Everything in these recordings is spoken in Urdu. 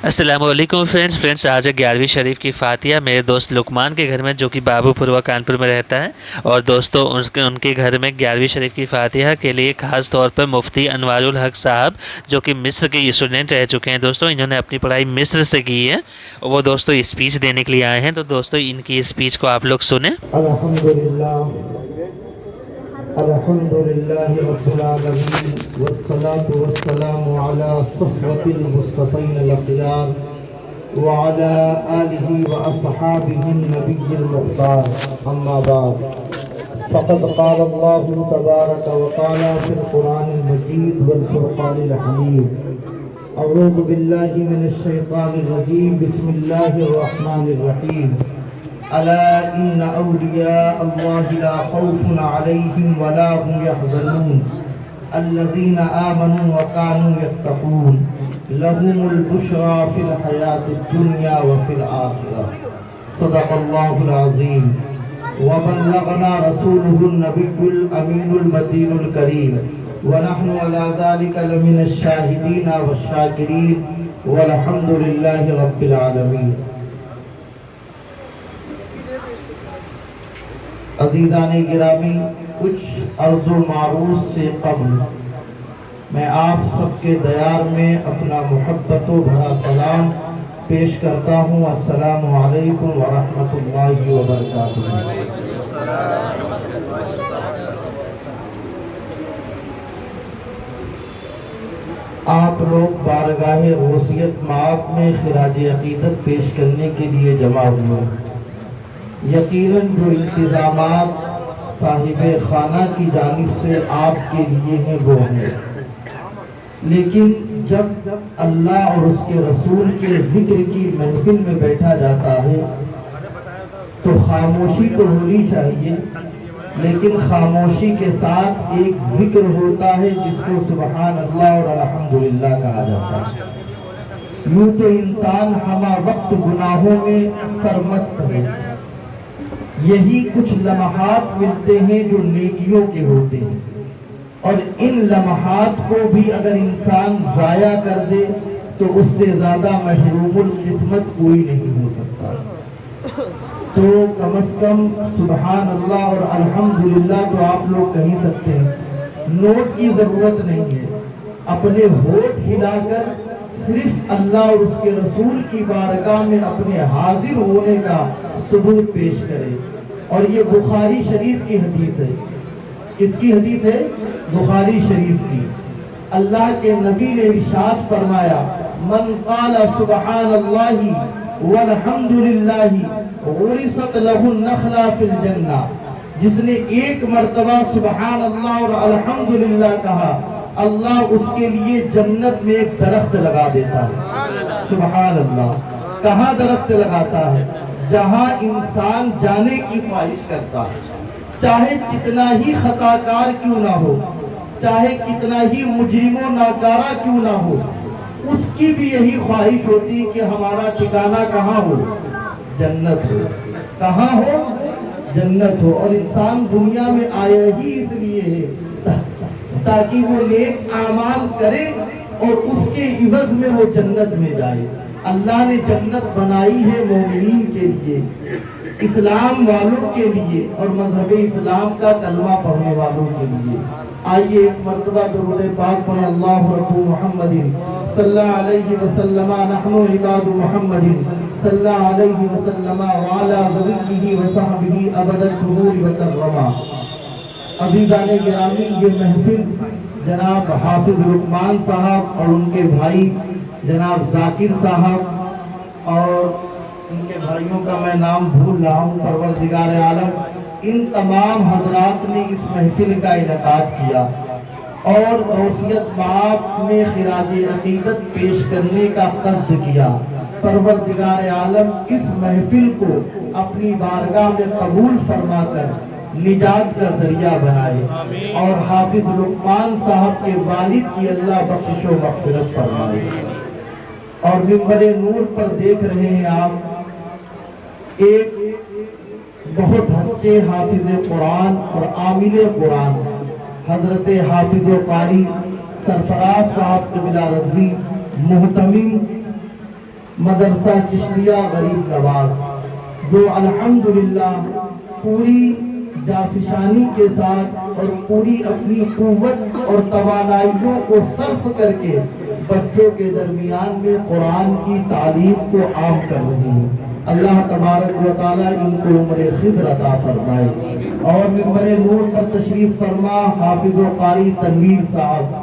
السلام علیکم فرینڈس آج ہے 11ویں شریف کی فاتحہ میرے دوست لقمان کے گھر میں، جو کہ بابو پورہ کانپور میں رہتا ہے۔ اور دوستوں ان کے گھر میں 11ویں شریف کی فاتحہ کے لیے خاص طور پر مفتی انوار الحق صاحب، جو کہ مصر کے اسٹوڈنٹ رہ چکے ہیں دوستوں، انہوں نے اپنی پڑھائی مصر سے کی ہے، وہ دوستوں اسپیچ دینے کے لیے آئے ہیں۔ تو دوستوں ان کی اسپیچ کو آپ لوگ سنیں۔ الحمد لله رب العالمين والصلاة والسلام على صحبة المصطفين الأخيار وعلى آله وأصحابه النبي المختار، أما بعد، فقد قال الله تبارك وتعالى في القرآن المجيد والفرقان الحميد، أعوذ بالله من الشيطان الرجيم، بسم الله الرحمن الرحيم، ألا إن أولياء الله لا خوف عليهم ولا هم يحزنون الذين آمنوا وكانوا يتقون لهم البشرى في الحياة الدنيا وفي الآخرة، صدق الله العظيم، وبلغنا رسوله النبي الأمين المتين الكريم، ونحن على ذلك لمن الشاهدين والشاكرين، والحمد لله رب العالمين۔ عزیزان گرامی، کچھ عرض و معروض سے قبل میں آپ سب کے دیار میں اپنا محبت و بھرا سلام پیش کرتا ہوں۔ السلام علیکم ورحمۃ اللہ وبرکاتہ۔ آپ لوگ بارگاہ غوثیت مآب میں خراج عقیدت پیش کرنے کے لیے جمع ہوئے۔ یقیناً جو انتظامات صاحب خانہ کی جانب سے آپ کے لیے ہیں وہ ہیں، لیکن جب اللہ اور اس کے رسول کے ذکر کی محفل میں بیٹھا جاتا ہے تو خاموشی تو ہونی چاہیے، لیکن خاموشی کے ساتھ ایک ذکر ہوتا ہے جس کو سبحان اللہ اور الحمدللہ کہا جاتا ہے۔ یوں تو انسان ہمہ وقت گناہوں میں سرمست ہے، یہی کچھ لمحات ملتے ہیں جو نیکیوں کے ہوتے ہیں، اور ان لمحات کو بھی اگر انسان ضائع کر دے تو اس سے زیادہ محروم القسمت کوئی نہیں ہو سکتا۔ تو کم از کم سبحان اللہ اور الحمدللہ تو آپ لوگ کہہ سکتے ہیں، نوٹ کی ضرورت نہیں ہے، اپنے ہونٹ ہلا کر صرف اللہ اور اس کے رسول کی بارگاہ میں اپنے حاضر ہونے کا ثبوت پیش کرے۔ اور یہ بخاری شریف کی حدیث ہے۔ کس کی حدیث ہے؟ بخاری شریف کی۔ اللہ کے نبی نے ارشاد فرمایا، من قال سبحان اللہ والحمدللہ غرست له النخلہ فی الجنہ، جس نے ایک مرتبہ سبحان اللہ اور الحمدللہ کہا، اللہ اس کے لیے جنت میں ایک درخت لگا دیتا ہے۔ سبحان اللہ۔ کہاں درخت لگاتا ہے؟ جہاں انسان جانے کی خواہش کرتا ہے، چاہے کتنا ہی خطا کار کیوں نہ ہو، چاہے کتنا ہی مجرم و ناکارہ کیوں نہ ہو، اس کی بھی یہی خواہش ہوتی کہ ہمارا ٹھکانہ کہاں ہو؟ جنت ہو۔ کہاں ہو؟ جنت ہو۔ اور انسان دنیا میں آیا ہی اس لیے ہے تاکہ وہ نیک اعمال کرے اور اس کے عوض میں وہ جنت میں جائے۔ اللہ نے جنت بنائی ہے مومنین کے لیے، اسلام والوں کے لیے اور مذہب اسلام کا کلمہ پڑھنے والوں کے لیے۔ آئیے ایک مرتبہ درود پاک پڑھیں، اللہ رب محمد صلی اللہ علیہ وسلم، نحن عباد محمد صلی اللہ علیہ وسلم وعلی ذریہ وصحبہ ابد الدہور وکرما۔ عزیزان گرامی، یہ محفل جناب حافظ لقمان صاحب اور ان کے بھائی جناب ذاکر صاحب اور ان کے بھائیوں کا میں نام بھول رہا ہوں، پروردگار عالم ان تمام حضرات نے اس محفل کا انعقاد کیا اور غوثیت مآب میں خراج عقیدت پیش کرنے کا قصد کیا۔ پروردگار عالم اس محفل کو اپنی بارگاہ میں قبول فرما کر نجات کا ذریعہ بنائے اور حافظ لقمان صاحب کے والد کی اللہ بخشش و مغفرت فرمائے۔ اور منبر نور پر دیکھ رہے ہیں آپ ایک بہت اچھے حافظ قرآن اور عامل قرآن حضرت حافظ و قاری سرفراز صاحب قبلہ رضوی محتمم مدرسہ چشتیہ غریب نواز، جو الحمدللہ پوری جافشانی کے ساتھ اور پوری اپنی قوت اور توانائیوں کو صرف کر کے بچوں کے درمیان میں قرآن کی تعلیم کو عام کر رہی ہیں۔ اللہ تبارک و تعالیٰ ان کو عمر خضر عطا فرمائے۔ اور ممبر نور پر تشریف فرما حافظ و قاری تنویر صاحب،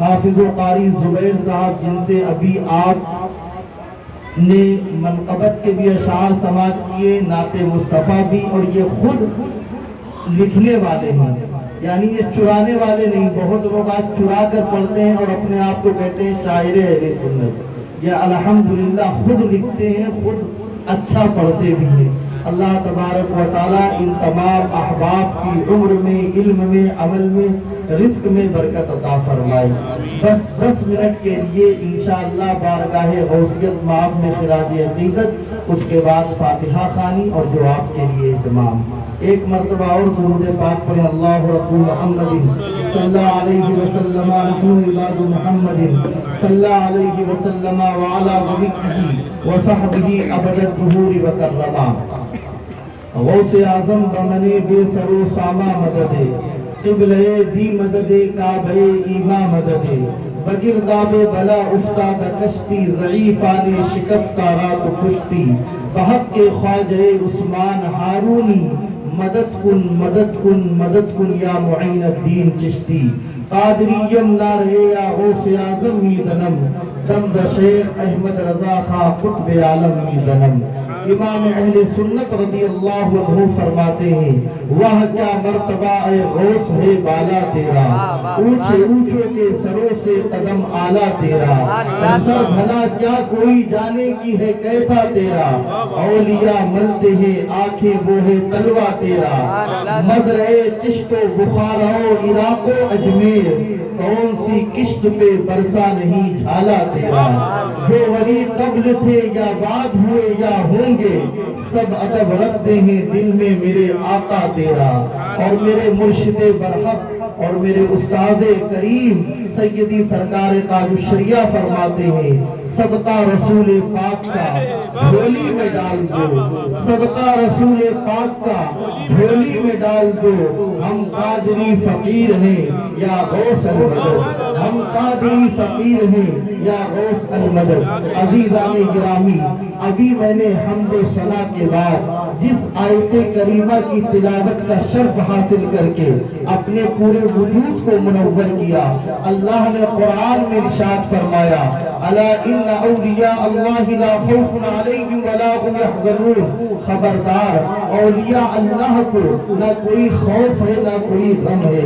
حافظ و قاری زبیر صاحب، جن سے ابھی آپ نے منقبت کے بھی اشعار سماعت کیے، نعت مصطفیٰ بھی، اور یہ خود لکھنے والے ہیں، یعنی یہ چرانے والے نہیں۔ بہت لوگ آج چرا کر پڑھتے ہیں اور اپنے آپ کو کہتے ہیں شاعر اہل سنت، یہ الحمدللہ خود لکھتے ہیں، خود اچھا پڑھتے بھی ہیں۔ اللہ تبارک و تعالیٰ ان تمام احباب کی عمر میں، علم میں، عمل میں، رزق میں برکت عطا فرمائے۔ بس 10 منٹ کے لیے انشاءاللہ بارگاہ غوثیت مآب میں خراج عقیدت، اس کے بعد فاتحہ خوانی اور دعا کے لیے اہتمام۔ ایک مرتبہ اور درود پاک پڑھیں، اللہ رب محمد صلی اللہ علیہ وسلم، نحن عباد محمد صلی اللہ علیہ وسلم، وعلی ذریہ وصحبہ ابد الدہور وکرما۔ غوث اعظم بمنے بے سر و ساما مدد، قبلہ دی مدد کعبہ ایما مدد، بگرداب بلا افتاد کشتی، ضعیفان شکستہ رات کشتی، بحق کے خواجہ عثمان ہارونی، مدد کن مدد کن مدد کن یا معین الدین چشتی، قادریم نہ رہے یا غوث اعظم می زنم، دمد شیخ احمد رضا خان قطب عالم می زنم۔ امام اہل سنت رضی اللہ عنہ فرماتے ہیں، وہ کیا مرتبہ اے غوث ہے بالا تیرا، اونچے اونچوں کے سروں سے قدم اعلیٰ تیرا، سر بھلا کیا کوئی جانے کی ہے کیسا تیرا، اولیاء ملتے ہیں آنکھیں وہ ہے تلوہ تیرا، مزرعِ چشت و بخارا و عراق و اجمیر، کون سی کشت پہ برسا نہیں جھالا تیرا، جو ولی قبل تھے یا بعد ہوئے یا ہوں گے، سب ادب رکھتے ہیں دل میں میرے آقا تیرا، اور میرے مرشد برحق اور میرے استاذ کریم سیدی سرکار تاج الشریعہ فرماتے ہیں، صدقہ رسول پاک کا جھولی میں ڈال دو، صدقہ رسول پاک کا جھولی میں ڈال دو، ہم قادری فقیر ہیں یا غوث المدد، ہم قادری فقیر ہیں یا غوث المدد۔ عزیزان گرامی، ابھی میں نے حمد و ثنا کے بعد جس آیت کریمہ کی تلاوت کا شرف حاصل کر کے اپنے پورے وجود کو منور کیا، اللہ نے قرآن میں ارشاد فرمایا، الا ان اولیاء اللہ لا خوف علیہم ولا هم یحزنون، خبردار اولیاء اللہ کو نہ کوئی خوف ہے نہ کوئی غم ہے،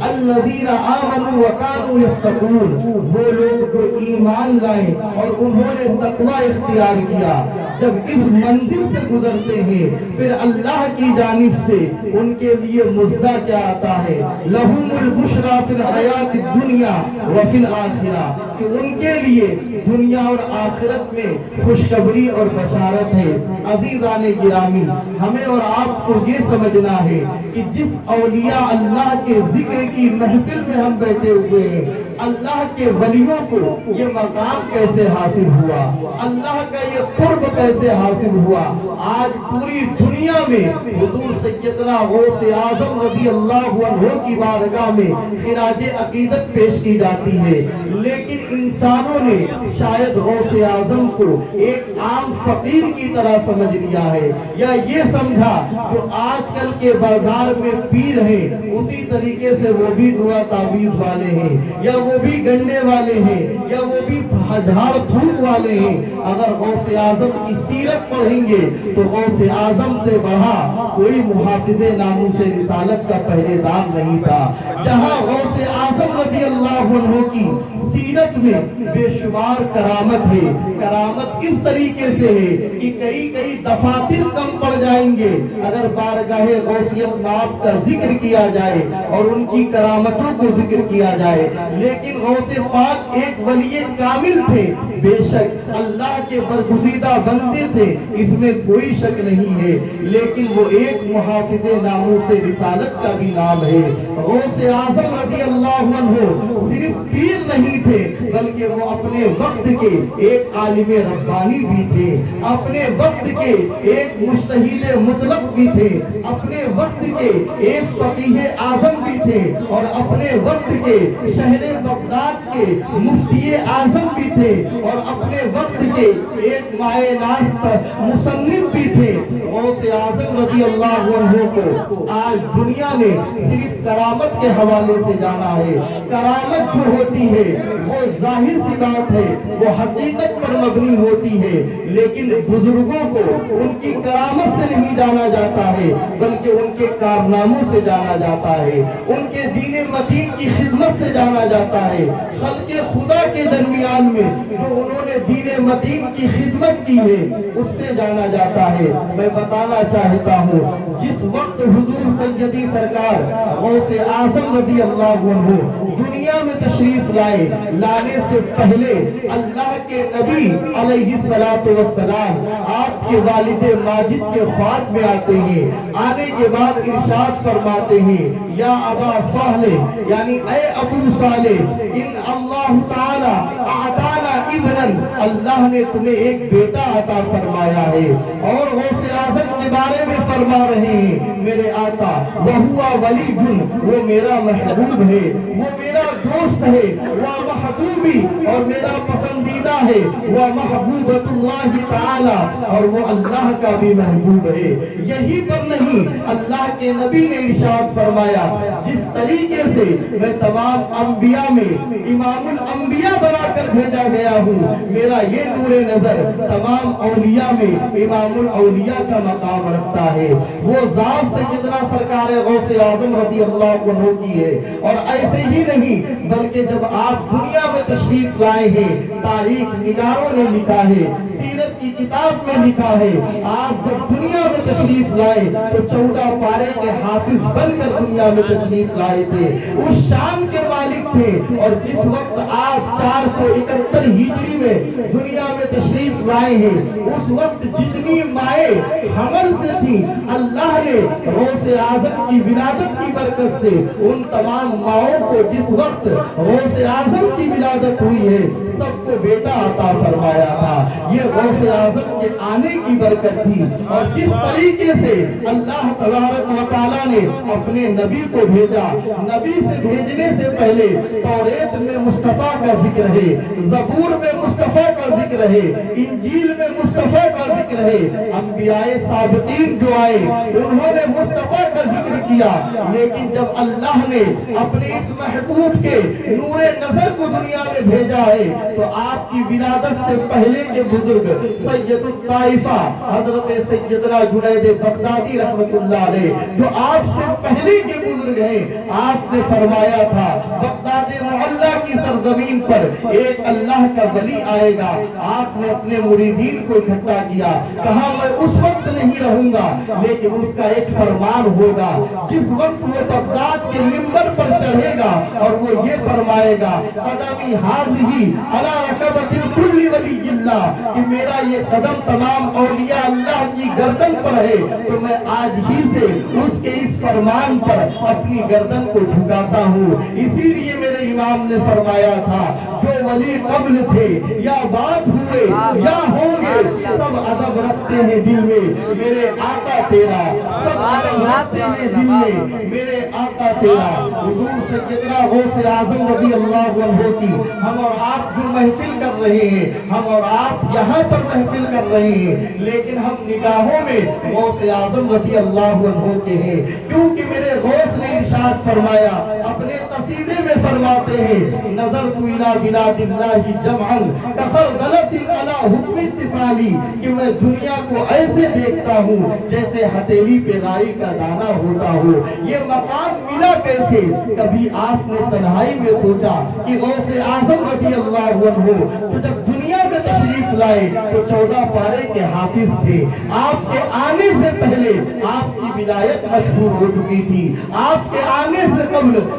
الذین آمنوا وکانوا یتقون، وہ لوگ جو ایمان لائے اور انہوں نے تقوی اختیار کیا، جب اس منزل سے گزرتے ہیں پھر اللہ کی جانب سے ان کے لیے مزدہ کیا آتا ہے، لہم البشریٰ فی الحیات الدنیا وفی الآخرہ، کہ ان کے لیے دنیا اور آخرت میں خوشخبری اور بشارت ہے۔ عزیزان گرامی، ہمیں اور آپ کو یہ سمجھنا ہے کہ جس اولیاء اللہ کے ذکر کی محفل میں ہم بیٹھے ہوئے ہیں، اللہ کے ولیوں کو یہ مقام کیسے حاصل ہوا، اللہ کا یہ قرب کیسے حاصل ہوا۔ آج پوری دنیا میں حضور سیدنا غوث اعظم رضی اللہ عنہ کی بارگاہ میں خراج عقیدت پیش کی جاتی ہے، لیکن انسانوں نے شاید غوث اعظم کو ایک عام فقیر کی طرح سمجھ لیا ہے، یا یہ سمجھا جو آج کل کے بازار میں پیر ہیں اسی طریقے سے وہ بھی دعا تعویذ والے ہیں، یا وہ بھی گنڈے والے ہیں، یا وہ بھی جھاڑ پھونک والے ہیں۔ اگر غوث اعظم کی سیرت پڑھیں گے تو غوث اعظم سے بڑھا کوئی محافظ ناموس رسالت کا پہرے دار نہیں تھا۔ جہاں غوث اعظم رضی اللہ عنہ کی سیرت میں بے شمار کرامت ہے، کرامت اس طریقے سے ہے کہ کئی دفاتر کم پڑ جائیں گے اگر بارگاہ غوثیت مآب کا ذکر کیا جائے اور ان کی کرامتوں کو ذکر کیا جائے، لیکن غوث پاک ایک ولی کامل تھے، بے شک اللہ کے برگزیدہ بندے تھے، اس میں کوئی شک نہیں ہے، لیکن وہ ایک محافظ ناموس رسالت کا بھی نام ہے۔ غوث اعظم رضی اللہ عنہ صرف پیر نہیں تھے بلکہ وہ اپنے وقت کے ایک عالم ربانی بھی تھے، اپنے وقت کے ایک مجتہد مطلق بھی تھے، اپنے وقت کے ایک فقیہ اعظم بھی تھے، اور اپنے وقت کے شہر بغداد کے مفتی اعظم بھی تھے، اور اپنے وقت کے ایک مائے ناز مصنف بھی تھے۔ غوث اعظم رضی اللہ عنہ کو آج دنیا نے صرف کرامت کے حوالے سے جانا ہے۔ کرامت جو ہوتی ہے وہ ظاہر سی بات ہے، وہ حقیقت پر مبنی ہوتی ہے، لیکن بزرگوں کو ان کی کرامت سے نہیں جانا جاتا ہے بلکہ ان کے کارناموں سے جانا جاتا ہے، ان کے دین متین کی خدمت سے جانا جاتا ہے۔ خلق خدا کے درمیان میں جو انہوں نے دین متین کی خدمت کی ہے اس سے جانا جاتا ہے۔ میں بتانا چاہتا ہوں جس وقت حضور سیدی سرکار غوث اعظم رضی اللہ عنہ دنیا میں تشریف لانے سے پہلے اللہ کے نبی علیہ السلام آپ کے والد ماجد کے خواب میں آتے ہیں، آنے کے بعد ارشاد فرماتے ہیں یا ابا صالح، یعنی اے ابو صالح، ان اللہ تعالی اعطانا ابنا، اللہ نے تمہیں ایک بیٹا عطا فرمایا ہے۔ اور غوث اعظم کے بارے میں فرما رہے ہیں میرے آقا وہوا ولی جن، وہ میرا محبوب ہے، وہ میرا دوست ہے، وہ محبوبی اور میرا پسندیدہ ہے، وہ محبوبۃ اللہ تعالی، اور وہ اللہ کا بھی محبوب ہے۔ یہی پر نہیں، اللہ کے نبی نے ارشاد فرمایا جس طریقے سے میں تمام انبیاء میں امام الانبیاء بنا کر بھیجا گیا ہوں، میرا یہ نور نظر تمام اولیاء میں امام الاولیاء کا مقام رکھتا ہے۔ وہ ذات سیدنا سرکار غوث اعظم رضی اللہ عنہ کی ہے۔ اور ایسے ہی نہیں بلکہ جب آپ دنیا میں تشریف لائے ہیں، تاریخ نگاروں نے لکھا ہے، سیرت کی کتاب میں لکھا ہے، آپ جب دنیا میں تشریف لائے تو 14 پارے کے حافظ بن کر دنیا میں تشریف لائے تھے، اس شان کے مالک تھے۔ اور جس وقت آپ 471 ہجری میں دنیا میں تشریف لائے ہیں، اس وقت جتنی مائیں حمل سے تھی، اللہ نے غوث اعظم کی ولادت کی برکت سے ان تمام ماؤں کو جس وقت غوث اعظم کی ولادت ہوئی ہے سب کو بیٹا عطا فرمایا تھا۔ یہ غوث اعظم کے آنے کی برکت تھی۔ اور جس طریقے سے اللہ تبارک و تعالیٰ نے اپنے نبی کو بھیجا، نبی سے بھیجنے سے پہلے توریت میں مصطفیٰ کا ذکر ہے، زبور میں مصطفیٰ کا ذکر ہے، انجیل میں مصطفیٰ کا ذکر ہے۔ انبیاء سابقین جو آئے انہوں نے مصطفیٰ کا ذکر کیا، لیکن جب اللہ نے اپنے اس محبوب کے نور نظر کو دنیا میں بھیجا ہے تو آپ کی ولادت سے پہلے کے بزرگ سید الطائفہ حضرت سیدنا جنید بغدادی رحمت اللہ علیہ جو آپ سے پہلے کے بزرگ ہیں، آپ نے فرمایا تھا بغداد معلیٰ کی سرزمین پر ایک اللہ کا ولی آئے گا۔ آپ نے اپنے مریدین کو اکٹھا کیا، کہا میں اس وقت نہیں رہوں گا لیکن اس کا ایک فرمان ہوگا، جس وقت وہ بغداد کے منبر پر چڑھے گا اور وہ یہ فرمائے گا قدمی حاضی علی رکبت کل ولی اللہ، کہ میرا یہ قدم تمام اولیاء اللہ کی گردن پر ہے، تو میں آج ہی سے اس کے اس فرمان پر اپنی گردن کو جھکاتا ہوں۔ اسی لیے میرے امام نے فرمایا تھا جو ولی قبل تھے یا بعد ہوئے یا ہوں گے سب ادب رکھتے ہیں دل میں میرے آقا تیرا، سب ادب رکھتے ہیں دل میں میرے آقا تیرا۔ حضور سیدنا غوث اعظم رضی اللہ عنہ کی ہم اور آپ جو محفل کر رہے ہیں، ہم اور آپ یہاں پر محفل کر رہے ہیں، لیکن ہم نگاہوں میں غوث اعظم رضی اللہ عنہ کے ہیں، کیونکہ میرے غوث نے ارشاد فرمایا اپنے قصیدے میں فرماتے ہیں نظرت الی بلاد اللہ جمعا کخردلۃ علی حکم اتصالی، کہ میں دنیا کو ایسے دیکھتا ہوں جیسے ہتھیلی پہ رائی کا دانہ ہوتا ہو۔ یہ مقام ملا کیسے؟ کبھی آپ نے تنہائی میں سوچا کہ غوث اعظم رضی اللہ عنہ تو جب دنیا میں تشریف لائے تو 14 پارے کے حافظ تھے، آپ کے آنے سے پہلے آپ کی ولایت مشہور ہو چکی تھی، آپ کے آنے سے قبل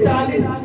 40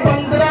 15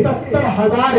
70,000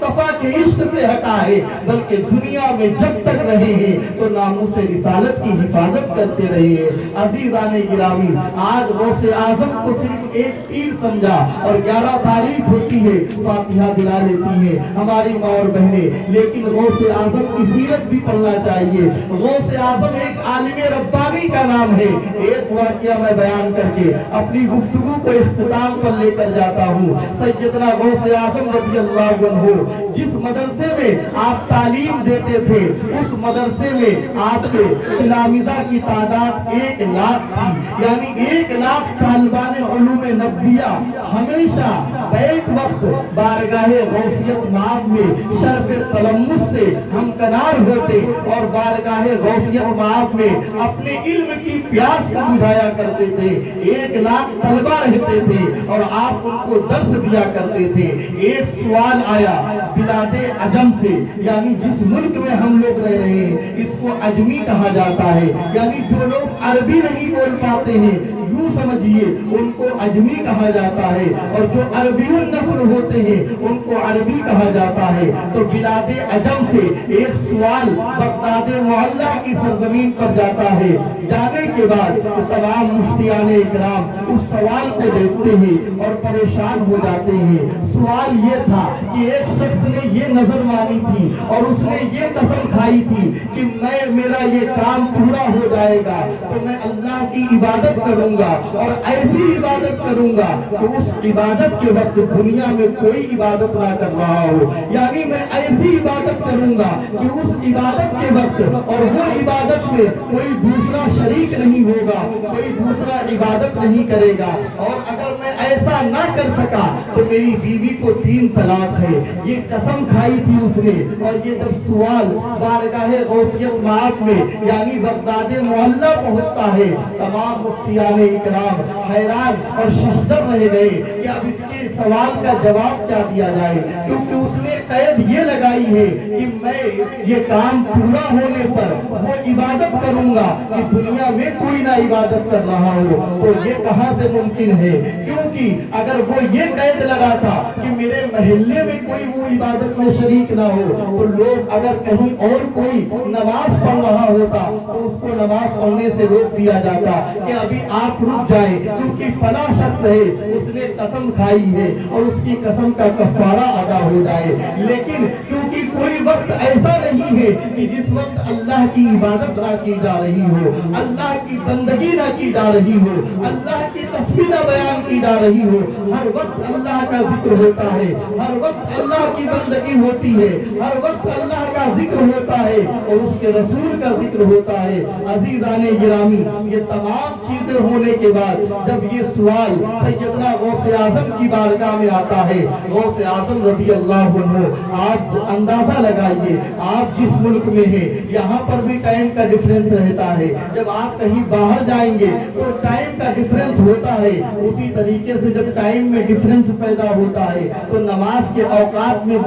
مصطفیٰ کے عشق سے ہٹا ہے، بلکہ دنیا میں جب تک رہے ہیں تو ناموس رسالت کی حفاظت کرتے رہے ہیں۔ عزیزان گرامی، آج غوث اعظم کو صرف ایک پیر سمجھا اور 11 تاریخ ہوتی ہے فاتحہ دلا لیتی ہیں ہماری ماں اور بہنیں، لیکن غوث اعظم کی سیرت بھی پڑھنا چاہیے۔ غوث اعظم ایک عالم ربانی کا نام ہے۔ ایک واقعہ میں بیان کر کے اپنی گفتگو کو اختتام پر لے کر جاتا ہوں۔ سیدنا غوث اعظم رضی اللہ عنہ جس مدرسے میں آپ تعلیم دیتے تھے، اس مدرسے میں آپ کے تلامذہ کی تعداد 1 لاکھ تھی، یعنی 1 لاکھ طالبان علوم نبویہ ہمیشہ بیک وقت بارگاہ غوثیت مآب میں شرف تلمس سے ہمکنار ہوتے اور بارگاہ غوثیت مآب میں اپنے علم کی پیاس کو بجھایا کرتے تھے۔ 1 لاکھ طلبہ رہتے تھے اور آپ ان کو درس دیا کرتے تھے۔ ایک سوال آیا بلاد عجم سے، یعنی جس ملک میں ہم لوگ رہ رہے ہیں اس کو عجمی کہا جاتا ہے، یعنی جو لوگ عربی نہیں بول پاتے ہیں یوں سمجھیے ان کو عجمی کہا جاتا ہے، اور جو عربی النصر ہوتے ہیں ان کو عربی کہا جاتا ہے۔ تو بلاد عجم سے ایک سوال بغداد معلیٰ کی سرزمین پر جاتا ہے۔ جانے کے بعد تمام مفتیان اکرام اس سوال کو دیکھتے ہیں اور پریشان ہو جاتے ہیں۔ سوال یہ تھا کہ ایک شخص نے یہ نظر مانی تھی اور اس نے یہ قسم کھائی تھی کہ میرا یہ کام پورا ہو جائے گا تو میں اللہ کی عبادت کروں گا، اور ایسی عبادت کروں گا کہ اس عبادت کے وقت دنیا میں کوئی عبادت نہ کر رہا ہو، یعنی میں ایسی عبادت کروں گا کہ اس عبادت کے وقت اور وہ عبادت میں کوئی دوسرا شریک نہیں ہوگا، کوئی دوسرا عبادت نہیں کرے گا، اور اگر میں ایسا نہ کر سکا تو میری بیوی کو 3 طلاق ہے۔ یہ قسم کھائی تھی اس نے، اور یہ جب سوال بارگاہ غوثیت مآب میں یعنی بغداد معلیٰ پہنچتا ہے، تمام مفتیان اکرام حیران اور ششدر رہ گئے کہ اب اس کے سوال کا جواب کیا دیا جائے، کیونکہ اس نے قید یہ لگائی ہے کہ میں یہ کام پورا ہونے پر وہ عبادت کروں گا کہ دنیا میں کوئی نہ عبادت کر رہا ہو۔ تو یہ کہاں سے ممکن ہے؟ کیونکہ اگر وہ یہ قید لگا تھا کہ میرے محلے میں کوئی وہ عبادت میں شریک نہ ہو، تو لوگ اگر کہیں اور کوئی نماز پڑھ رہا ہوتا تو اس کو نماز پڑھنے سے روک دیا جاتا کہ ابھی آپ رک جائیں، کیونکہ فلاں شخص ہے اس نے قسم کھائی ہے اور اس کی قسم کا کفارہ ادا ہو جائے۔ لیکن کیونکہ کوئی وقت ایسا نہیں ہے کہ جس وقت اللہ کی عبادت نہ کی جا رہی ہو، اللہ کی بندگی نہ کی جا رہی ہو، اللہ کی تسبیح نہ بیان کی جا رہی ہو، ہر وقت اللہ کا ذکر ہوتا ہے، ہر وقت اللہ کی بندگی ہوتی ہے، ہر وقت اللہ کا ذکر ہوتا ہے اور اس کے رسول کا ذکر ہوتا ہے۔ عزیزان گرامی، یہ تمام چیزیں ہونے کے بعد جب یہ سوال سیدنا غوث اعظم کی بارگاہ میں آتا ہے، غوث اعظم رضی اللہ عنہ، آپ اندازہ لگائیے آپ جس ملک میں ہیں یہاں پر بھی ٹائم کا ڈیفرنس رہتا ہے، جب آپ کہیں باہر جائیں گے تو ٹائم کا ڈیفرنس ہوتا ہے، اسی طریقے سے جب ٹائم میں ڈیفرنس پیدا ہوتا ہے تو نماز کے اوقات میں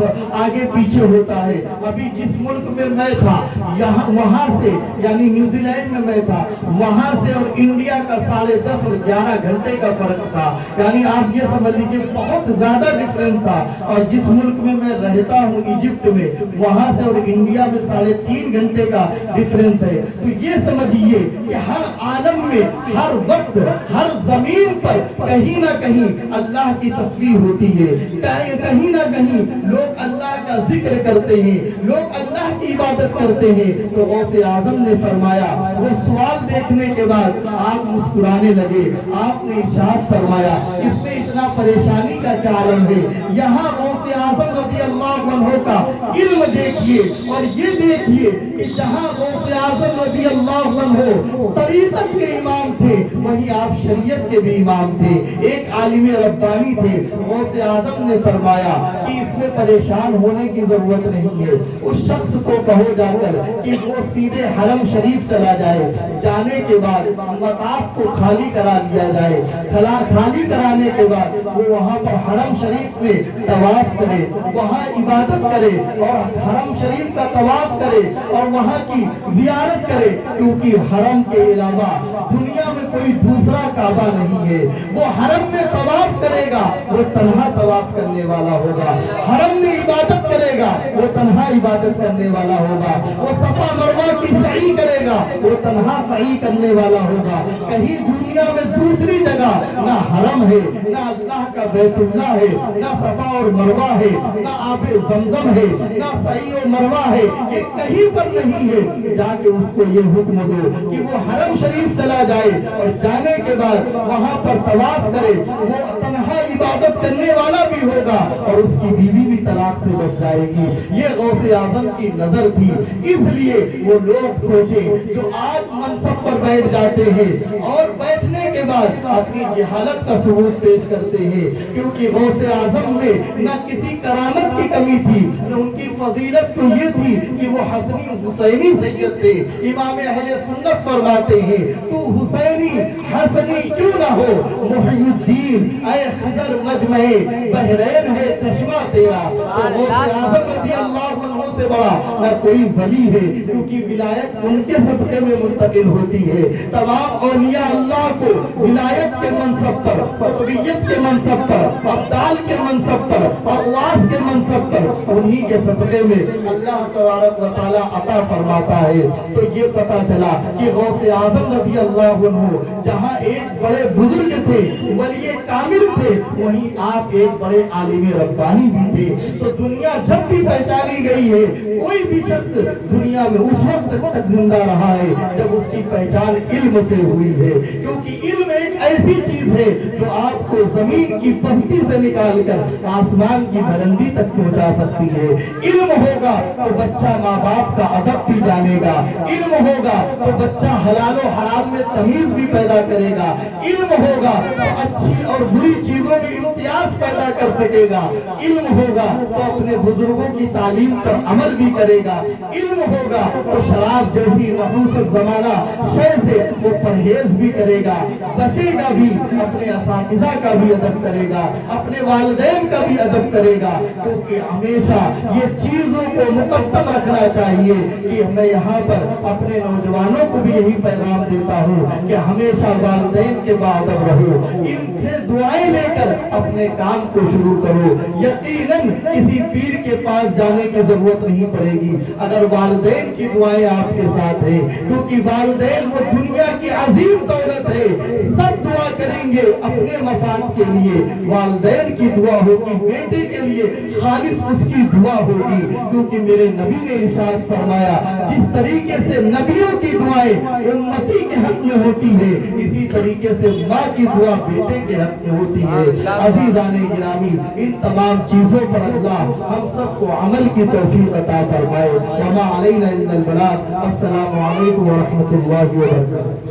آگے پیچھے ہوتا ہے۔ ابھی جس ملک میں میں تھا وہاں سے یعنی نیوزی لینڈ میں میں تھا، وہاں سے اور انڈیا کا 10:30 اور 11 گھنٹے کا فرق تھا، یعنی آپ یہ سمجھ لیجیے بہت زیادہ ڈیفرنس تھا۔ اور جس ملک میں میں رہتا ہوں ایجپٹ میں، وہاں سے اور انڈیا میں 3.5 گھنٹے کا ڈیفرنس ہے۔ تو یہ سمجھیے کہ ہر عالم میں ہر وقت ہر زمین پر کہیں نہ کہیں اللہ کی تسبیح ہوتی ہے، کہیں نہ کہیں لوگ اللہ کا ذکر کرتے ہیں، لوگ اللہ کی عبادت کرتے ہیں۔ تو غوث اعظم نے فرمایا، وہ سوال دیکھنے کے بعد آپ مسکرانے لگے، آپ نے ارشاد فرمایا اس میں اتنا پریشانی کا کیا عالم ہے؟ یہاں غوث اعظم رضی اللہ عنہ کا علم دیکھیے اور یہ دیکھیے کہ جہاں غوث اعظم رضی اللہ عنہ طریقت کے امام تھے وہیں آپ شریعت کے بھی امام تھے، ایک عالم ربانی تھے۔ غوث اعظم نے فرمایا کہ اس میں پریشان ہونے کی ضرورت نہیں ہے، اس شخص کو کہو جا کر کہ وہ سیدھے حرم شریف چلا جائے، جانے کے بعد مطاف کو خالی کرا لیا جائے، خالی کرانے کے بعد وہ وہاں پر حرم شریف میں طواف کرے، وہاں عبادت کرے اور حرم شریف کا طواف کرے اور وہاں کی زیارت کرے، کیونکہ حرم کے علاوہ دنیا میں کوئی دوسرا کعبہ نہیں ہے۔ وہ حرم میں طواف کرے گا، وہ تنہا طواف کرنے والا ہوگا، حرم میں عبادت کرے کرے گا وہ تنہا عبادت کرنے والا ہوگا، وہ صفا مروہ کی سعی کرے گا وہ تنہا سعی کرنے والا ہوگا۔ کہیں دنیا میں دوسری جگہ نہ حرم ہے، نہ اللہ کا بیت اللہ ہے، نہ صفا اور مروہ ہے، نہ آب زمزم ہے، نہ سعی و مروہ ہے، یہ کہیں پر نہیں ہے۔ جا کے اس کو یہ حکم دو کہ وہ حرم شریف چلا جائے اور جانے کے بعد وہاں پر طواف کرے، وہ تنہا عبادت کرنے والا بھی ہوگا اور اس کی بیوی بھی طلاق سے بچ جائے گی۔ یہ غوث اعظم کی نظر تھی، اس لیے وہ لوگ سوچے جو آج منصب پر بیٹھ جاتے ہیں اور بیٹھنے کے بعد اپنی جہالت کا ثبوت پیش کرتے ہیں، کیونکہ غوث اعظم میں نہ کسی کرامت کی کمی تھی، نہ ان کی فضیلت تو یہ تھی کہ وہ حسنی حسینی سید تھے۔ امام اہل سنت فرماتے ہیں تو حسینی حسنی کیوں نہ ہو، محی الدین اے خضر مجمع بحرین ہے چشمہ تیرا۔ تو غوث اعظم رضی اللہ عنہ سے بڑا نہ کوئی ولی ہے، کیونکہ ولایت ان کے صدقے میں منتقل ہوتی ہے۔ تمام اولیاء اللہ کو ولایت کے منصب پر، قطبیت کے منصب پر، ابدال کے منصب پر، اغواث کے منصب پر انہی کے صدقے میں اللہ تبارک و تعالی عطا فرماتا ہے۔ تو یہ پتا چلا کہ غوث اعظم رضی اللہ عنہ جہاں ایک بڑے بزرگ تھے، ولی کامل تھے، وہیں آپ ایک بڑے عالم ربانی بھی تھے۔ تو دنیا جب بھی پہچانی گئی ہے، کوئی بھی شخص دنیا میں اس وقت تک زندہ رہا ہے جب اس کی پہچان علم سے ہوئی ہے، کیونکہ علم ایک ایسی چیز ہے جو آپ کو زمین کی پستی سے نکال کر آسمان کی بلندی تک پہنچا سکتی ہے۔ علم ہوگا تو بچہ ماں باپ کا ادب بھی جانے گا، علم ہوگا تو بچہ حلال و حرام میں تمیز بھی پیدا کرے گا، علم ہوگا تو اچھی اور بری چیزوں میں امتیاز پیدا کر سکے گا، علم ہوگا تو اپنے بزرگوں کی تعلیم پر عمل بھی کرے گا، علم ہوگا تو شراب جیسی نحوست زمانہ شے سے وہ پرہیز بھی کرے گا، بچے گا بھی، اپنے اساتذہ کا بھی ادب کرے گا، اپنے والدین کا بھی ادب کرے گا، کیونکہ ہمیشہ یہ چیزوں کو مقدم رکھنا چاہیے۔ کہ میں یہاں پر اپنے نوجوانوں کو بھی یہی پیغام دیتا ہوں کہ ہمیشہ والدین کے بعدب رہو، ان سے دعائیں لے کر اپنے کام کو شروع کرو۔ یقیناً کسی پیر کے پاس جانے کی ضرورت نہیں پڑے گی اگر والدین کی دعائیں آپ کے ساتھ ہیں، کیونکہ والدین وہ دنیا کی عظیم دولت ہے۔ سب دعا کریں گے اپنے مفاد کے لیے، والدین کی دعا ہوگی بیٹے کے لیے، خالص اس کی دعا ہوگی، کیونکہ میرے نبی نے ارشاد فرمایا جس طریقے سے نبیوں کی دعائیں امتی کے حق میں ہوتی ہے، اسی طریقے سے ماں کی دعا بیٹے کے حق میں ہوتی ہے۔ عزیزان گرامی، ان تمام چیزوں پر اللہ ہم سب کو عمل کی توفیق عطا فرمائے۔ وما علینا الا البلاغ۔ السلام علیکم ورحمۃ اللہ وبرکاتہ۔